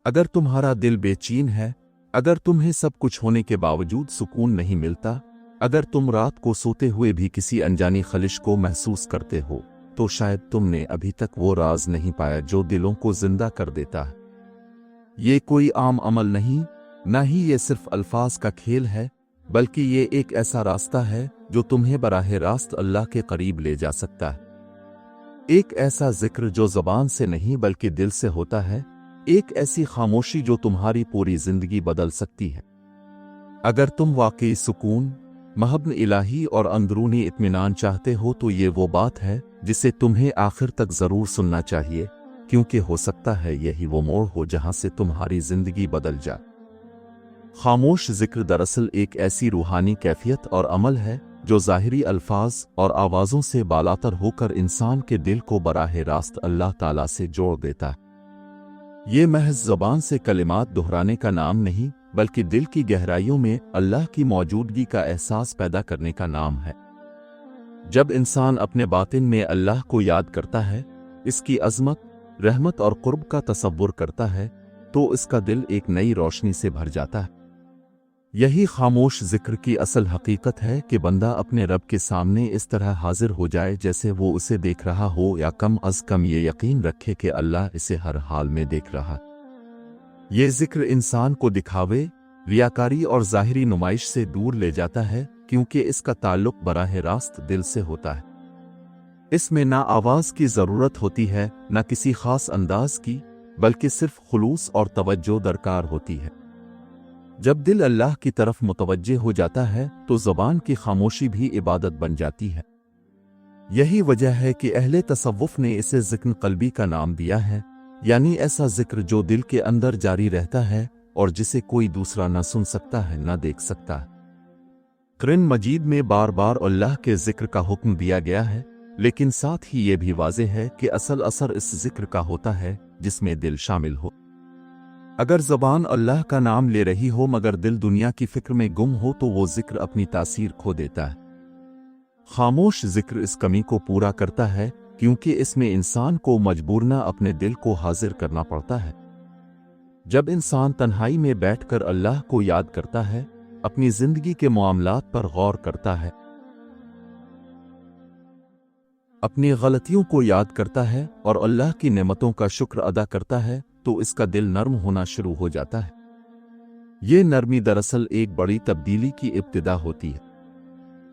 अगर तुम्हारा दिल बेचैन है, अगर तुम्हें सब कुछ होने के बावजूद सुकून नहीं मिलता, अगर तुम रात को सोते हुए भी किसी अनजानी खलिश को महसूस करते हो, तो शायद तुमने अभी तक वो राज नहीं पाया जो दिलों को जिंदा कर देता है। ये कोई आम अमल नहीं, ना ही ये सिर्फ अल्फाज का खेल है, बल्कि ये एक ऐसा रास्ता है जो तुम्हें बराह रास्त अल्लाह के करीब ले जा सकता है। एक ऐसा जिक्र जो ज़बान से नहीं बल्कि दिल से होता है, एक ऐसी खामोशी जो तुम्हारी पूरी जिंदगी बदल सकती है। अगर तुम वाकई सुकून, महब्बत इलाही और अंदरूनी इत्मीनान चाहते हो तो ये वो बात है जिसे तुम्हें आखिर तक जरूर सुनना चाहिए, क्योंकि हो सकता है यही वो मोड़ हो जहां से तुम्हारी जिंदगी बदल जाए। खामोश जिक्र दरअसल एक ऐसी रूहानी कैफियत और अमल है जो ज़ाहिरी अल्फाज और आवाज़ों से बालातर होकर इंसान के दिल को बराह रास्त अल्लाह ताला से जोड़ देता है। ये महज ज़बान से कलिमात दोहराने का नाम नहीं, बल्कि दिल की गहराइयों में अल्लाह की मौजूदगी का एहसास पैदा करने का नाम है। जब इंसान अपने बातिन में अल्लाह को याद करता है, इसकी अज़मत, रहमत और कुर्ब का तसव्वुर करता है, तो इसका दिल एक नई रोशनी से भर जाता है। यही खामोश जिक्र की असल हकीकत है कि बंदा अपने रब के सामने इस तरह हाजिर हो जाए जैसे वो उसे देख रहा हो, या कम अज कम ये यकीन रखे कि अल्लाह इसे हर हाल में देख रहा। ये जिक्र इंसान को दिखावे, रियाकारी और ज़ाहिरी नुमाइश से दूर ले जाता है, क्योंकि इसका ताल्लुक बराह रास्त दिल से होता है। इसमें ना आवाज़ की ज़रूरत होती है, ना किसी खास अंदाज की, बल्कि सिर्फ खुलूस और तवज्जो दरकार होती है। जब दिल अल्लाह की तरफ मुतवज्जे हो जाता है तो ज़बान की खामोशी भी इबादत बन जाती है। यही वजह है कि अहले तसव्वुफ ने इसे ज़िक्र क़ल्बी का नाम दिया है, यानी ऐसा जिक्र जो दिल के अंदर जारी रहता है और जिसे कोई दूसरा न सुन सकता है, न देख सकता है। कुरान मजीद में बार बार अल्लाह के जिक्र का हुक्म दिया गया है, लेकिन साथ ही ये भी वाज़ेह है कि असल असर इस जिक्र का होता है जिसमें दिल शामिल हो। अगर ज़बान अल्लाह का नाम ले रही हो मगर दिल दुनिया की फिक्र में गुम हो तो वो जिक्र अपनी तासीर खो देता है। खामोश जिक्र इस कमी को पूरा करता है, क्योंकि इसमें इंसान को मजबूरना अपने दिल को हाजिर करना पड़ता है। जब इंसान तन्हाई में बैठकर अल्लाह को याद करता है, अपनी जिंदगी के मामलात पर गौर करता है, अपनी गलतियों को याद करता है और अल्लाह की नेमतों का शुक्र अदा करता है, तो इसका दिल नर्म होना शुरू हो जाता है। ये नरमी दरअसल एक बड़ी तब्दीली की इब्तिदा होती है।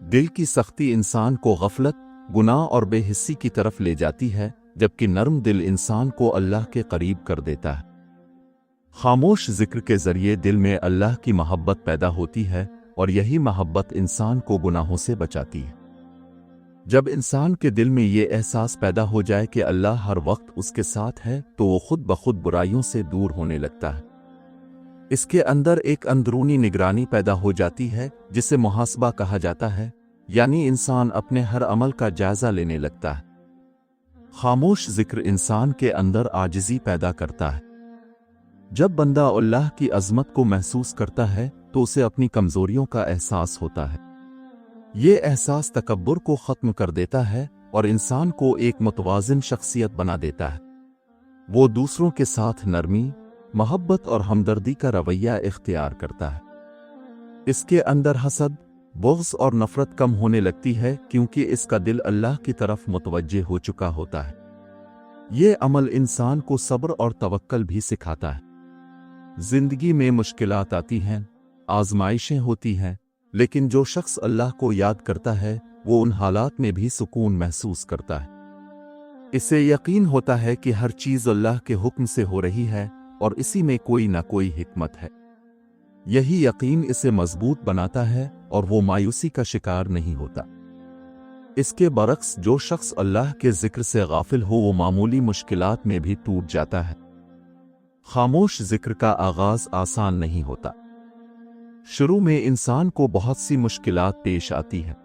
दिल की सख्ती इंसान को गफलत, गुनाह और बेहिस्सी की तरफ ले जाती है, जबकि नर्म दिल इंसान को अल्लाह के करीब कर देता है। खामोश जिक्र के जरिए दिल में अल्लाह की मोहब्बत पैदा होती है और यही मोहब्बत इंसान को गुनाहों से बचाती है। जब इंसान के दिल में ये एहसास पैदा हो जाए कि अल्लाह हर वक्त उसके साथ है, तो वो खुद ब खुद बुराइयों से दूर होने लगता है। इसके अंदर एक अंदरूनी निगरानी पैदा हो जाती है जिसे मुहासबा कहा जाता है, यानी इंसान अपने हर अमल का जायजा लेने लगता है। खामोश जिक्र इंसान के अंदर आजिज़ी पैदा करता है। जब बंदा अल्लाह की अज़मत को महसूस करता है तो उसे अपनी कमज़ोरियों का एहसास होता है। ये एहसास तकब्बुर को ख़त्म कर देता है और इंसान को एक मुतवाज़िन शख्सियत बना देता है। वो दूसरों के साथ नरमी, मोहब्बत और हमदर्दी का रवैया इख्तियार करता है। इसके अंदर हसद, बुग़्ज़ और नफ़रत कम होने लगती है, क्योंकि इसका दिल अल्लाह की तरफ मुतवज्जे हो चुका होता है। ये अमल इंसान को सब्र और तवक्कल भी सिखाता है। जिंदगी में मुश्किलात आती हैं, आजमाइशें होती हैं, लेकिन जो शख्स अल्लाह को याद करता है वो उन हालात में भी सुकून महसूस करता है। इसे यकीन होता है कि हर चीज़ अल्लाह के हुक्म से हो रही है और इसी में कोई ना कोई हिकमत है। यही यकीन इसे मजबूत बनाता है और वो मायूसी का शिकार नहीं होता। इसके बरक्स जो शख्स अल्लाह के जिक्र से गाफिल हो वो मामूली मुश्किलात में भी टूट जाता है। खामोश जिक्र का आगाज आसान नहीं होता। शुरू में इंसान को बहुत सी मुश्किलात पेश आती हैं।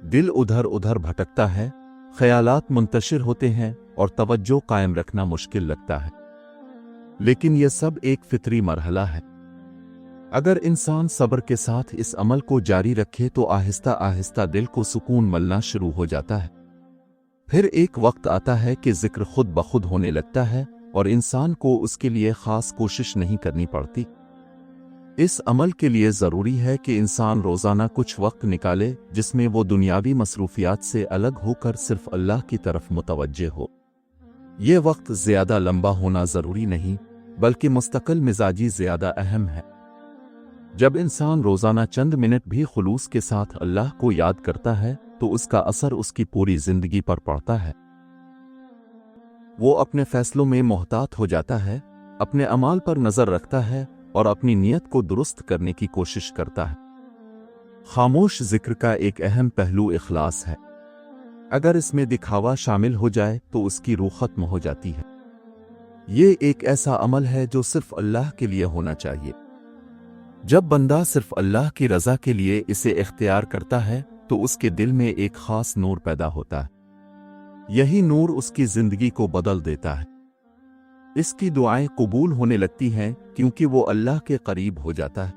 दिल उधर उधर भटकता है, ख्यालात मुंतशिर होते हैं और तवज्जो कायम रखना मुश्किल लगता है। लेकिन यह सब एक फितरी मरहला है। अगर इंसान सब्र के साथ इस अमल को जारी रखे तो आहिस्ता आहिस्ता दिल को सुकून मिलना शुरू हो जाता है। फिर एक वक्त आता है कि जिक्र खुद ब खुद होने लगता है اور انسان کو اس کے لیے خاص کوشش نہیں کرنی پڑتی۔ اس عمل کے لیے ضروری ہے کہ انسان روزانہ کچھ وقت نکالے جس میں وہ دنیاوی مصروفیات سے الگ ہو کر صرف اللہ کی طرف متوجہ ہو۔ یہ وقت زیادہ لمبا ہونا ضروری نہیں، بلکہ مستقل مزاجی زیادہ اہم ہے۔ جب انسان روزانہ چند منٹ بھی خلوص کے ساتھ اللہ کو یاد کرتا ہے تو اس کا اثر اس کی پوری زندگی پر پڑتا ہے۔ وہ اپنے فیصلوں میں محتاط ہو جاتا ہے، اپنے اعمال پر نظر رکھتا ہے اور اپنی نیت کو درست کرنے کی کوشش کرتا ہے۔ خاموش ذکر کا ایک اہم پہلو اخلاص ہے۔ اگر اس میں دکھاوا شامل ہو جائے تو اس کی روح ختم ہو جاتی ہے۔ یہ ایک ایسا عمل ہے جو صرف اللہ کے لیے ہونا چاہیے۔ جب بندہ صرف اللہ کی رضا کے لیے اسے اختیار کرتا ہے تو اس کے دل میں ایک خاص نور پیدا ہوتا ہے۔ یہی نور اس کی زندگی کو بدل دیتا ہے۔ اس کی دعائیں قبول ہونے لگتی ہیں کیونکہ وہ اللہ کے قریب ہو جاتا ہے۔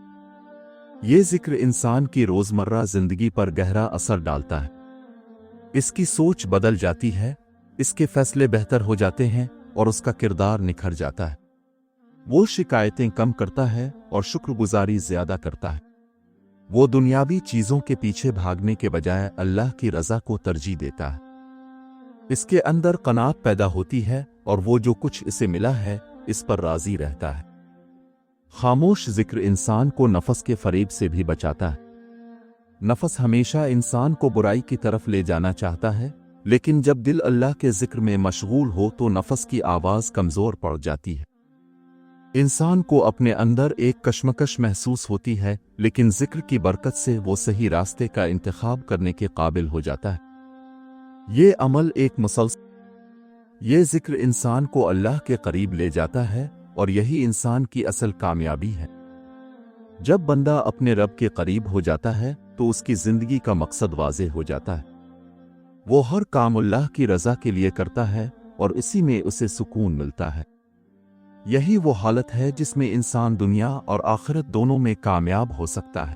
یہ ذکر انسان کی روزمرہ زندگی پر گہرا اثر ڈالتا ہے۔ اس کی سوچ بدل جاتی ہے، اس کے فیصلے بہتر ہو جاتے ہیں اور اس کا کردار نکھر جاتا ہے۔ وہ شکایتیں کم کرتا ہے اور شکر گزاری زیادہ کرتا ہے۔ وہ دنیاوی چیزوں کے پیچھے بھاگنے کے بجائے اللہ کی رضا کو ترجیح دیتا ہے۔ اس کے اندر قناعت پیدا ہوتی ہے اور وہ جو کچھ اسے ملا ہے اس پر راضی رہتا ہے۔ خاموش ذکر انسان کو نفس کے فریب سے بھی بچاتا ہے۔ نفس ہمیشہ انسان کو برائی کی طرف لے جانا چاہتا ہے، لیکن جب دل اللہ کے ذکر میں مشغول ہو تو نفس کی آواز کمزور پڑ جاتی ہے۔ انسان کو اپنے اندر ایک کشمکش محسوس ہوتی ہے، لیکن ذکر کی برکت سے وہ صحیح راستے کا انتخاب کرنے کے قابل ہو جاتا ہے۔ یہ عمل ایک مسلسل یہ ذکر انسان کو اللہ کے قریب لے جاتا ہے اور یہی انسان کی اصل کامیابی ہے۔ جب بندہ اپنے رب کے قریب ہو جاتا ہے تو اس کی زندگی کا مقصد واضح ہو جاتا ہے۔ وہ ہر کام اللہ کی رضا کے لیے کرتا ہے اور اسی میں اسے سکون ملتا ہے۔ یہی وہ حالت ہے جس میں انسان دنیا اور آخرت دونوں میں کامیاب ہو سکتا ہے۔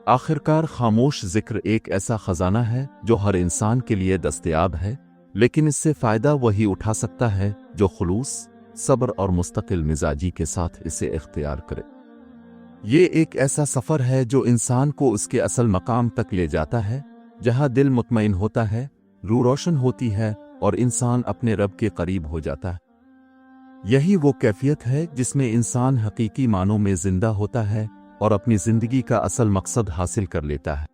آخرکار خاموش ذکر ایک ایسا خزانہ ہے جو ہر انسان کے لیے دستیاب ہے، لیکن اس سے فائدہ وہی اٹھا سکتا ہے جو خلوص، صبر اور مستقل مزاجی کے ساتھ اسے اختیار کرے۔ یہ ایک ایسا سفر ہے جو انسان کو اس کے اصل مقام تک لے جاتا ہے، جہاں دل مطمئن ہوتا ہے، روح روشن ہوتی ہے اور انسان اپنے رب کے قریب ہو جاتا ہے۔ یہی وہ کیفیت ہے جس میں انسان حقیقی معنوں میں زندہ ہوتا ہے اور اپنی زندگی کا اصل مقصد حاصل کر لیتا ہے۔